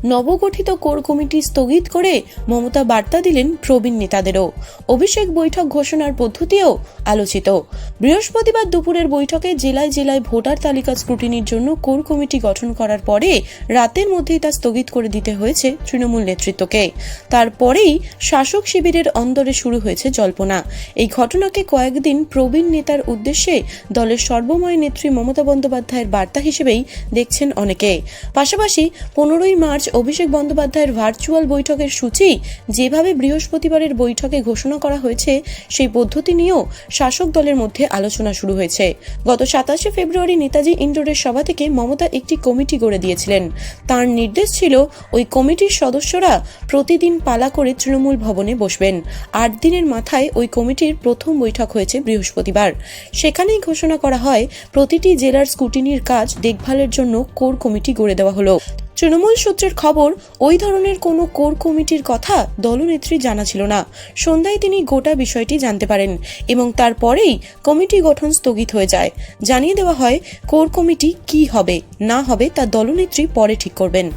নবগঠিত core committee স্থগিত করে মমতা বার্তা দিলেন প্রবীণ নেতাদেরও। অভিষেক বৈঠক ঘোষণার পদ্ধতিও আলোচিত। বৃহস্পতিবার দুপুরের বৈঠকে জেলায় জেলায় ভোটার তালিকা স্ক্রুটিনির জন্য কোর কমিটি গঠন করার পরে রাতের মধ্যেই তা স্থগিত করে দিতে হয়েছে তৃণমূল নেতৃত্বকে। তারপরেই শাসক শিবিরের অন্দরে শুরু হয়েছে জল্পনা। এই ঘটনাকে কয়েকদিন প্রবীণ নেতার উদ্দেশ্যে দলের সর্বময় নেত্রী মমতা বন্দ্যোপাধ্যায়ের বার্তা হিসেবেই দেখছেন অনেকে। পাশাপাশি 15ই মার্চ অভিষেক বন্দ্যোপাধ্যায়ের ভার্চুয়াল বৈঠকের সূচি যেভাবে বৃহস্পতিবারের বৈঠকে ঘোষণা করা হয়েছে সেই পদ্ধতি নিয়েও শাসক দলের মধ্যে আলোচনা শুরু হয়েছে। গত 27শে ফেব্রুয়ারি নেতাজি ইন্ডোরের সভা থেকে মমতা একটি কমিটি গড়ে দিয়েছিলেন। তার নির্দেশ ছিল ওই কমিটির সদস্যরা প্রতিদিন পালা করে তৃণমূল ভবনে বসবেন। 8 দিনের মাথায় ওই কমিটির প্রথম বৈঠক হয়েছে বৃহস্পতিবার। সেখানেই ঘোষণা করা হয় প্রতিটি জেলার স্ক্রুটিনির কাজ দেখভালের জন্য কোর কমিটি গড়ে দেওয়া হলো। তৃণমূল সূত্রের খবর, ওই ধরনের কোনো কোর কমিটির কথা দলনেত্রী জানা ছিল না। সন্ধ্যায় তিনি গোটা বিষয়টি জানতে পারেন এবং তারপরেই কমিটি গঠন স্থগিত হয়ে যায়। জানিয়ে দেওয়া হয় কোর কমিটি কি হবে না হবে তা দলনেত্রী পরে ঠিক করবেন।